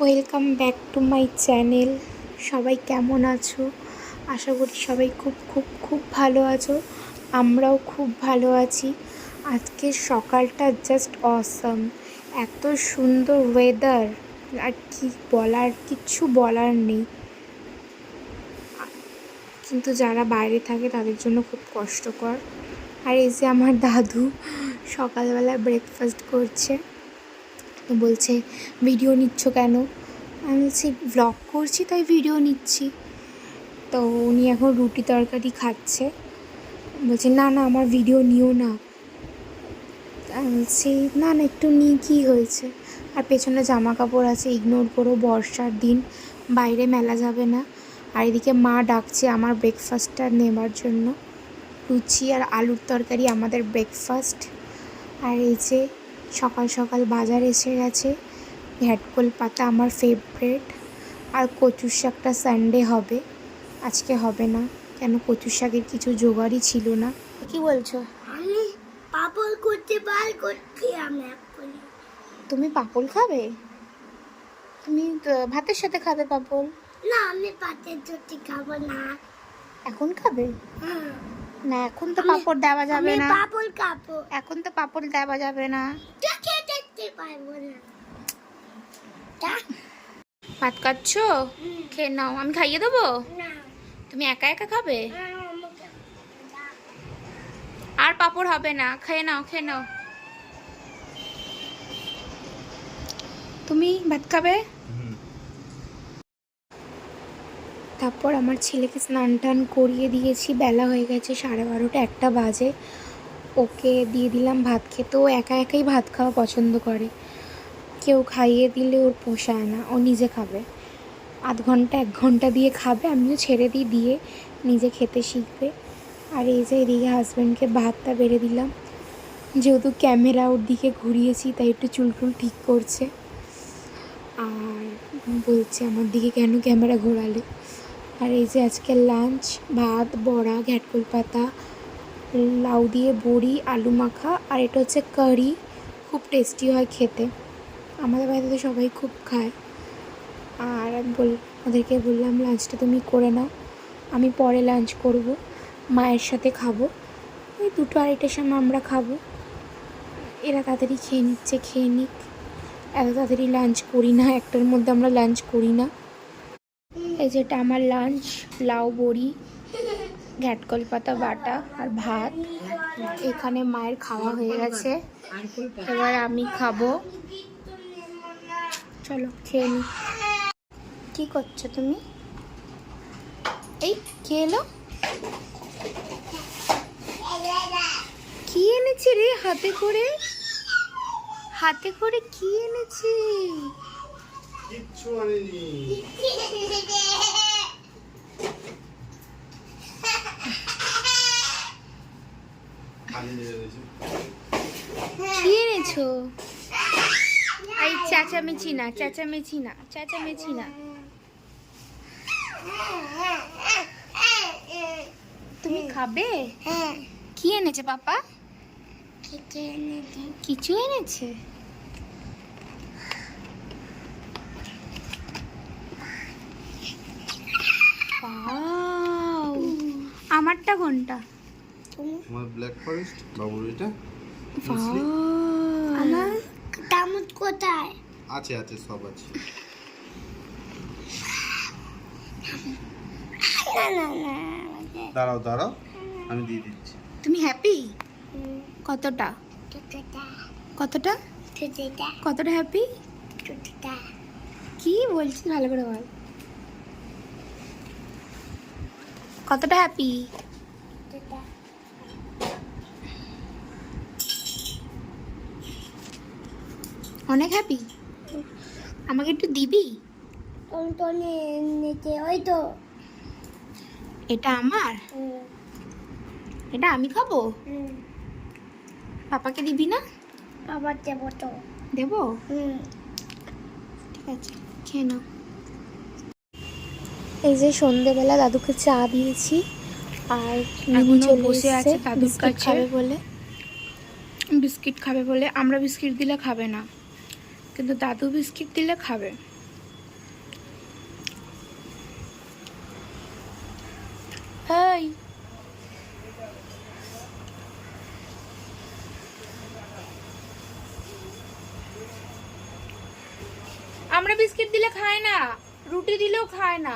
Welcome back to my channel. সবাই কেমন আছো? আশা করি সবাই খুব খুব খুব ভালো আছো। আমরাও খুব ভালো আছি। আজকের সকালটা জাস্ট অসাম। এত সুন্দর ওয়েদার, আর কি বলার, কিচ্ছু বলার নেই। কিন্তু যারা বাইরে থাকে তাদের জন্য খুব কষ্টকর। আর এই যে আমার দাদু সকালবেলা ব্রেকফাস্ট করছে, বলছে ভিডিও নিচ্ছ কেন? আমি বলছি ব্লগ করছি তাই ভিডিও নিচ্ছি। তো উনি এখন রুটি তরকারি খাচ্ছে, বলছে না না আমার ভিডিও নিও না। আমি বলছি না না একটু নিই, কী হয়েছে? আর পেছনে জামা কাপড় আছে, ইগনোর করো, বর্ষার দিন বাইরে মেলা যাবে না। আর এদিকে মা ডাকছে আমার ব্রেকফাস্টটা নেবার জন্য। লুচি আর আলুর তরকারি আমাদের ব্রেকফাস্ট। আর এই যে সকাল সকাল বাজার এসে গেছে। ঘ্যাটকোল পাতা আমার ফেভারেট, আর কচুর শাকটা সানডে হবে, আজকে হবে না। কেন, কচুর শাকের কিছু জোগাড়ই ছিল না। কি বলছো? আমি পাপড় করতে বার করছি আমি এক্ষুনি। তুমি পাপড় খাবে? তুমি ভাতের সাথে খাবে পাপড়? না, আমি পাতের রুটি খাবো না। এখন খাবে হ্যাঁ, না? এখন তো পাপড় দেওয়া যাবে আমি না। পাপড় খাবো। এখন তো পাপড় দেওয়া যাবে না। দেখে দেখতে পারবো না। ভাত খাচ্ছো? খেয়ে নাও, আমি খাইয়ে দেবো। না, তুমি একা একা খাবে? আমাকে আর পাপড় হবে না, খেয়ে নাও খেয়ে নাও। তুমি ভাত খাবে? তারপর আমার ছেলেকে স্নান টান করিয়ে দিয়েছি, বেলা হয়ে গেছে 12:30 1টা বাজে। ওকে দিয়ে দিলাম ভাত খেতে। ও একা একাই ভাত খাওয়া পছন্দ করে, কেউ খাইয়ে দিলে ওর পোষায় না, ও নিজে খাবে। আধ ঘন্টা 1 ঘন্টা দিয়ে খাবে, আমিও ছেড়ে দিয়ে নিজে খেতে শিখবে। আর এই যে এদিকে হাজব্যান্ডকে ভাতটা বেড়ে দিলাম, যেহেতু ক্যামেরা ওর দিকে ঘুরিয়েছি তাই একটু চুলটুল ঠিক করছে। আর বলছে আমার দিকে কেন ক্যামেরা ঘোরালে। আর এই যে আজকের লাঞ্চ, ভাত, বড়া, ঘ্যাটকোল পাতা, লাউ দিয়ে বড়ি, আলু মাখা, আর এটা হচ্ছে কারি। খুব টেস্টি হয় খেতে, আমাদের বাড়িতে সবাই খুব খায়। আর আমি ওদেরকে বললাম লাঞ্চটা তুমি করে নাও, আমি পরে লাঞ্চ করব, মায়ের সাথে খাবো। ওই 2টো 2:30টার সময় আমরা খাবো। এরা তাড়াতাড়ি খেয়ে নিচ্ছে, খেয়ে নিক। এত তাড়াতাড়ি লাঞ্চ করি না, 1টার মধ্যে আমরা লাঞ্চ করি না। এই যেটা আমার লাঞ্চ, লাউ বড়ি, ঘ্যাটকল পাতা বাটা আর ভাত। এখানে মায়ের খাওয়া হয়ে গেছে, এবার আমি খাবো। চলো খেয়ে নি। কী করছো তুমি? এই কে এলো? কি এনেছে রে হাতে করে? হাতে করে কি এনেছে? কিচ্ছু আনিনি। কি এনেছো? এই চেঁচামেচি না, চেঁচামেচি না, চেঁচামেচি না। তুমি খাবে? কি এনেছে পাপা? কিছু এনেছে? ওয়াও, আমারটা কোনটা? আমার ব্ল্যাক ফরেস্ট বাবুর এটা ওয়াও, আমার চামচ কোথায়? আছে আছে সব আছে। না না না, দাঁড়াও দাঁড়াও আমি দিয়ে দিচ্ছি। তুমি হ্যাপি? কতটা? টুটুটা কতটা? টুটুটা কতটা হ্যাপি? টুটুটা কি বলছিস, ভালো করে বল। কতটা হ্যাপি? টুটুটা। অনেক হ্যাপি। আমাকে একটু দিবি? টনটনে নিচে ওই তো। এটা আমার, এটা আমি খাবো। পাপাকে দিবি না? আবার দেবো তো। দেবো, ঠিক আছে, খেয়ে নাও। এই যে সন্ধেবেলা দাদুকে চা দিয়েছি, আর মিনি চলে বসে আছে দাদুর বিস্কিট কাছে। খাবে বলে। বিস্কিট খাবে বলে, আমরা বিস্কিট দিলে খাবে না, কিন্তু দাদু বিস্কিট দিলে খাবে। আমরা বিস্কিট দিলে খায় না, রুটি দিলেও খায় না।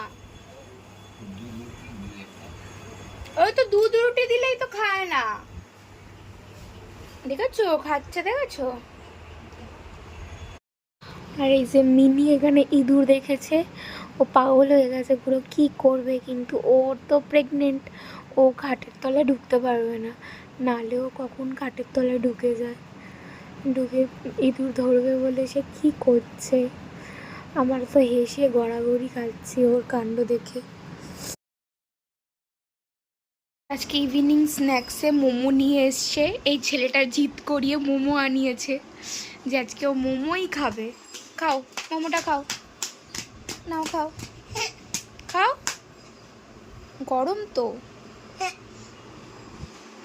ওই তো দুধ রুটি দিলেই তো খায় না, দেখেছো খাচ্ছে, দেখেছো। আর এই যে মিনি এখানে ইঁদুর দেখেছে, ও পাগল হয়ে গেছে পুরো, কি করবে, কিন্তু ওর তো প্রেগনেন্ট, ও খাটের তলায় ঢুকতে পারবে না, নাহলেও কখন খাটের তলায় ঢুকে যায়, ঢুকে ইঁদুর ধরবে বলে সে কি করছে। আমার তো হেসে গড়াগড়ি খাচ্ছি ওর কাণ্ড দেখে। আজকে ইভিনিং স্ন্যাক্সে মোমো নিয়ে এসছে, এই ছেলেটার জিদ করিয়ে মোমো আনিয়েছে যে আজকে ও মোমোই খাবে। খাও মোমোটা, খাও, নাও খাও, খাও, গরম তো,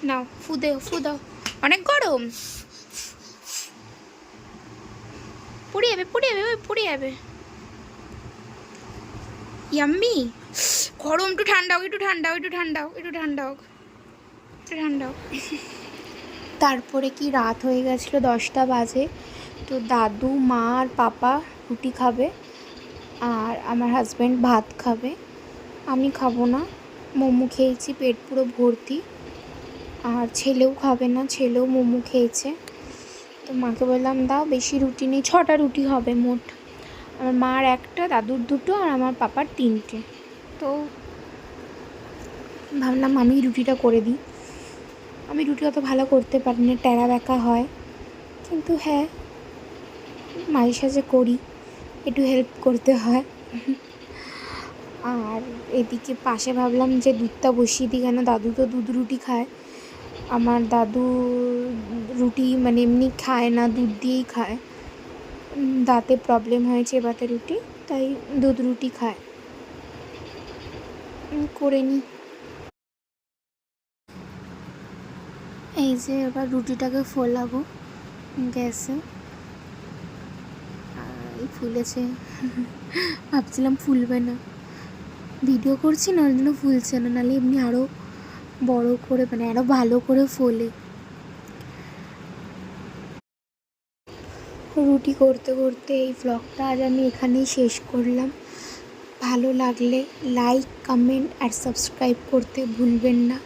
নাও ফু দেও, ফু দাও, অনেক গরম, পুড়ে যাবে, পুড়ে যাবে, ওই পুড়ে যাবে। ইয়াম্মি, গরম, একটু ঠান্ডা হোক, একটু ঠান্ডা হোক, একটু ঠান্ডা হোক, একটু ঠান্ডা হোক, একটু ঠান্ডা হোক। তারপরে কি রাত হয়ে গেছিলো, 10টা বাজে। তো দাদু, মা আর পাপা রুটি খাবে, আর আমার হাজব্যান্ড ভাত খাবে, আমি খাবো না। মোমো খেয়েছি, পেট পুরো ভর্তি, আর ছেলেও খাবে না, ছেলেও মোমো খেয়েছে। তো মাকে বললাম দাও, বেশি রুটি নেই, 6টা রুটি হবে মোট, আমার মার একটা, দাদুর 2টো, আর আমার পাপার 3টে। তো ভাবলাম আমি রুটিটা করে দিই। আমি রুটি অত ভালো করতে পারি না, টেরা ব্যাকা হয়, কিন্তু হ্যাঁ মাঝে সাঝে করি, একটু হেল্প করতে হয়। আর এদিকে পাশে ভাবলাম যে দুধটা বসিয়ে দিই, কেন দাদু তো দুধ রুটি খায়, আমার দাদু রুটি মানে এমনি খায় না, দুধ দিয়েই খায়, দাঁতে প্রবলেম হয়েছে এবারে রুটি, তাই দুধ রুটি খায়, করে নিই। এই যে এবার রুটিটাকে ফোলাবো গ্যাসে, এই ফুলেছে, ভাবছিলাম ফুলবে না, ভিডিও করছি না ওর জন্য ফুলছে না, নাহলে এমনি আরও বড় করে মানে আরও ভালো করে ফোলে। রুটি করতে করতে এই ভ্লগটা আজ আমি এখানেই শেষ করলাম। ভালো লাগলে লাইক, কমেন্ট আর সাবস্ক্রাইব করতে ভুলবেন না।